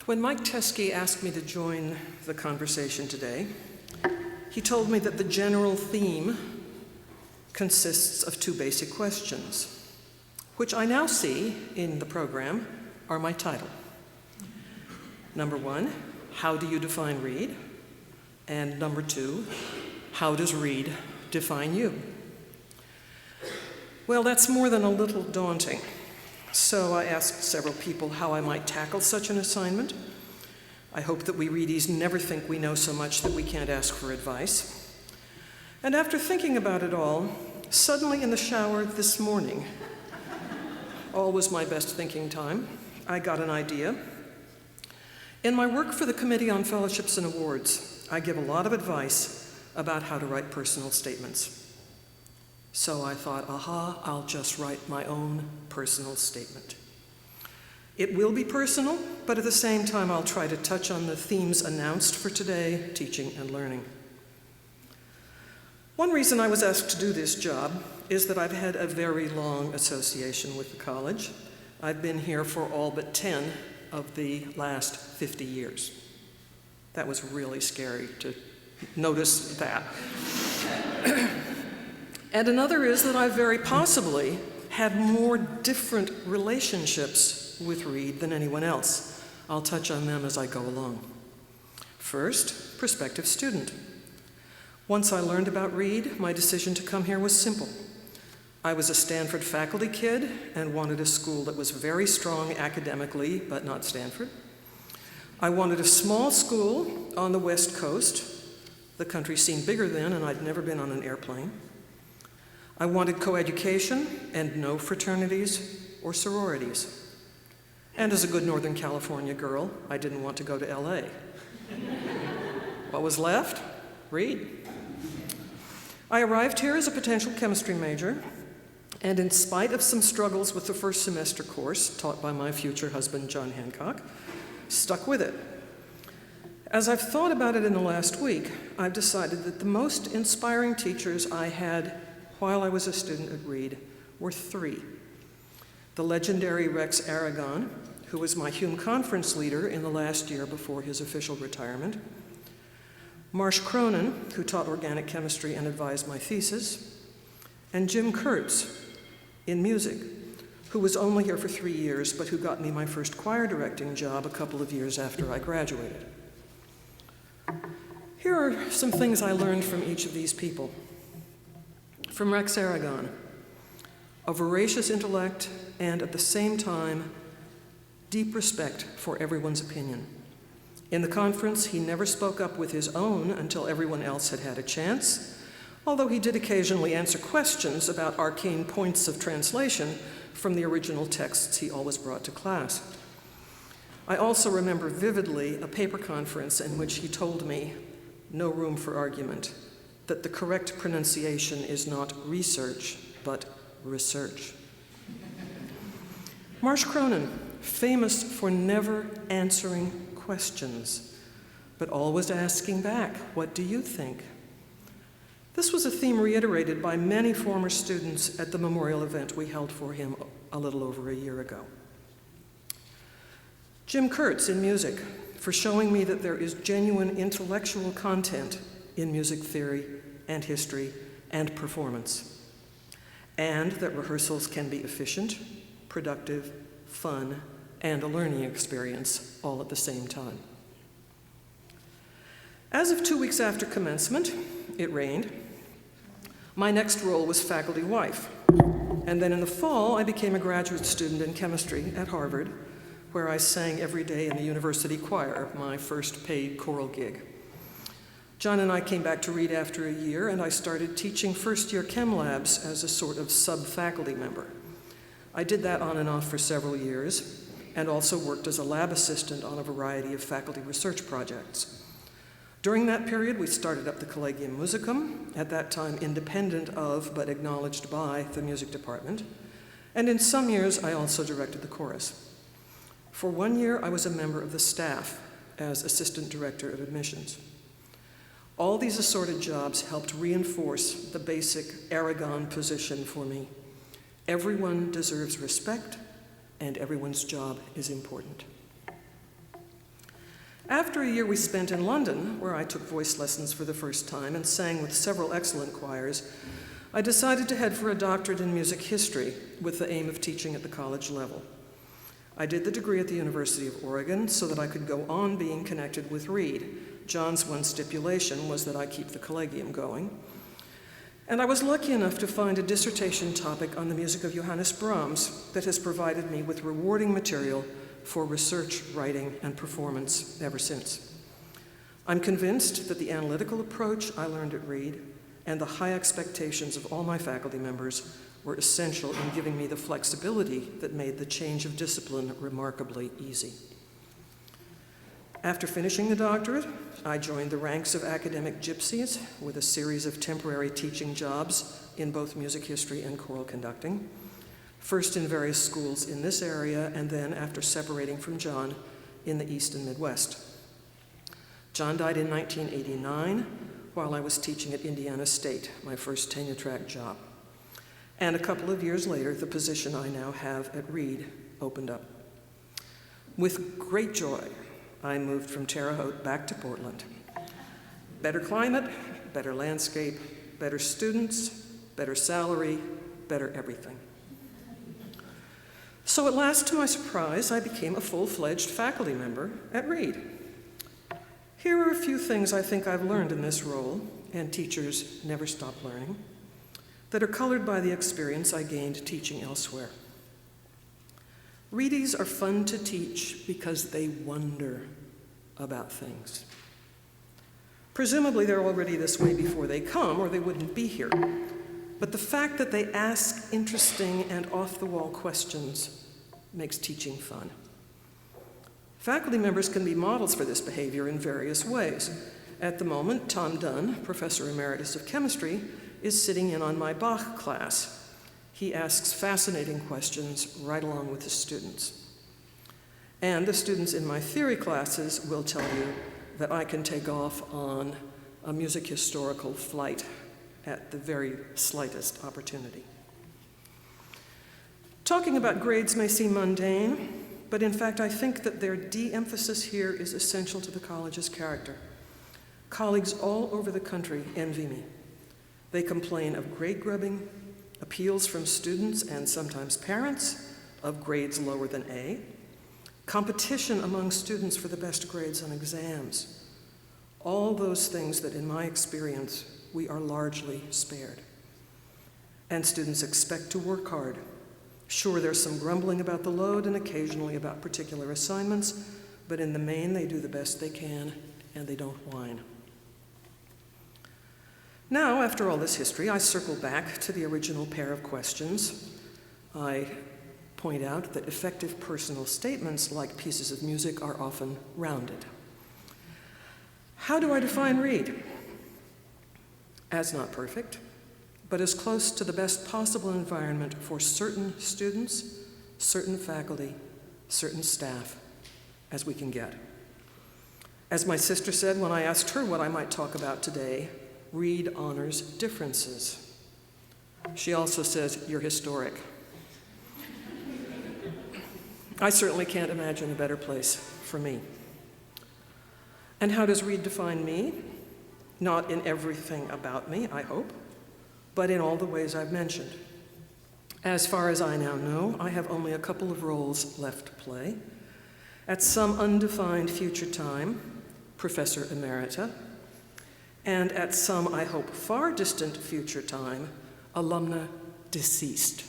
When Mike Teskey asked me to join the conversation today, he told me that the general theme consists of two basic questions, which I now see in the program are my title. Number one, how do you define read? And number two, how does read define you? Well, that's more than a little daunting. So I asked several people how I might tackle such an assignment. I hope that we readies never think we know so much that we can't ask for advice. And after thinking about it all, suddenly in the shower this morning, always my best thinking time, I got an idea. In my work for the Committee on Fellowships and Awards, I give a lot of advice about how to write personal statements. So I thought, I'll just write my own personal statement. It will be personal, but at the same time I'll try to touch on the themes announced for today, teaching and learning. One reason I was asked to do this job is that I've had a very long association with the college. I've been here for all but 10 of the last 50 years. That was really scary to notice that. And another is that I very possibly had more different relationships with Reed than anyone else. I'll touch on them as I go along. First, prospective student. Once I learned about Reed, my decision to come here was simple. I was a Stanford faculty kid and wanted a school that was very strong academically, but not Stanford. I wanted a small school on the West Coast. The country seemed bigger then, and I'd never been on an airplane. I wanted coeducation and no fraternities or sororities. And as a good Northern California girl, I didn't want to go to LA. What was left? Reed. I arrived here as a potential chemistry major, and in spite of some struggles with the first semester course taught by my future husband, John Hancock, stuck with it. As I've thought about it in the last week, I've decided that the most inspiring teachers I had while I was a student at Reed were three. The legendary Rex Aragon, who was my Hume Conference leader in the last year before his official retirement, Marsh Cronin, who taught organic chemistry and advised my thesis, and Jim Kurtz in music, who was only here for 3 years, but who got me my first choir directing job a couple of years after I graduated. Here are some things I learned from each of these people. From Rex Aragon, a voracious intellect and at the same time, deep respect for everyone's opinion. In the conference, he never spoke up with his own until everyone else had had a chance, although he did occasionally answer questions about arcane points of translation from the original texts he always brought to class. I also remember vividly a paper conference in which he told me, no room for argument, that the correct pronunciation is not research, but research. Marsh Cronin, famous for never answering questions, but always asking back, what do you think? This was a theme reiterated by many former students at the memorial event we held for him a little over a year ago. Jim Kurtz in music, for showing me that there is genuine intellectual content in music theory and history and performance, and that rehearsals can be efficient, productive, fun, and a learning experience all at the same time. As of 2 weeks after commencement, it rained. My next role was faculty wife, and then in the fall I became a graduate student in chemistry at Harvard, where I sang every day in the university choir, my first paid choral gig. John and I came back to Reed after a year, and I started teaching first-year chem labs as a sort of sub-faculty member. I did that on and off for several years, and also worked as a lab assistant on a variety of faculty research projects. During that period, we started up the Collegium Musicum, at that time independent of, but acknowledged by, the music department, and in some years I also directed the chorus. For 1 year, I was a member of the staff as assistant director of admissions. All these assorted jobs helped reinforce the basic Aragon position for me. Everyone deserves respect, and everyone's job is important. After a year we spent in London, where I took voice lessons for the first time and sang with several excellent choirs, I decided to head for a doctorate in music history with the aim of teaching at the college level. I did the degree at the University of Oregon so that I could go on being connected with Reed. John's one stipulation was that I keep the collegium going. And I was lucky enough to find a dissertation topic on the music of Johannes Brahms that has provided me with rewarding material for research, writing, and performance ever since. I'm convinced that the analytical approach I learned at Reed and the high expectations of all my faculty members were essential in giving me the flexibility that made the change of discipline remarkably easy. After finishing the doctorate, I joined the ranks of academic gypsies with a series of temporary teaching jobs in both music history and choral conducting, first in various schools in this area, and then, after separating from John, in the East and Midwest. John died in 1989 while I was teaching at Indiana State, my first tenure-track job. And a couple of years later, the position I now have at Reed opened up. With great joy, I moved from Terre Haute back to Portland. Better climate, better landscape, better students, better salary, better everything. So at last, to my surprise, I became a full-fledged faculty member at Reed. Here are a few things I think I've learned in this role, and teachers never stop learning, that are colored by the experience I gained teaching elsewhere. Reedies are fun to teach because they wonder about things. Presumably they're already this way before they come, or they wouldn't be here. But the fact that they ask interesting and off-the-wall questions makes teaching fun. Faculty members can be models for this behavior in various ways. At the moment, Tom Dunn, Professor Emeritus of Chemistry, is sitting in on my Bach class. He asks fascinating questions right along with his students. And the students in my theory classes will tell you that I can take off on a music historical flight at the very slightest opportunity. Talking about grades may seem mundane, but in fact I think that their de-emphasis here is essential to the college's character. Colleagues all over the country envy me. They complain of grade grubbing, appeals from students and sometimes parents of grades lower than A, competition among students for the best grades on exams, all those things that in my experience we are largely spared. And students expect to work hard. Sure, there's some grumbling about the load and occasionally about particular assignments, but in the main they do the best they can and they don't whine. Now, after all this history, I circle back to the original pair of questions. I point out that effective personal statements, like pieces of music, are often rounded. How do I define Reed? As not perfect, but as close to the best possible environment for certain students, certain faculty, certain staff as we can get. As my sister said when I asked her what I might talk about today, Reed honors differences. She also says, "You're historic." I certainly can't imagine a better place for me. And how does Reed define me? Not in everything about me, I hope, but in all the ways I've mentioned. As far as I now know, I have only a couple of roles left to play. At some undefined future time, Professor Emerita, and at some, I hope, far distant future time, alumna deceased.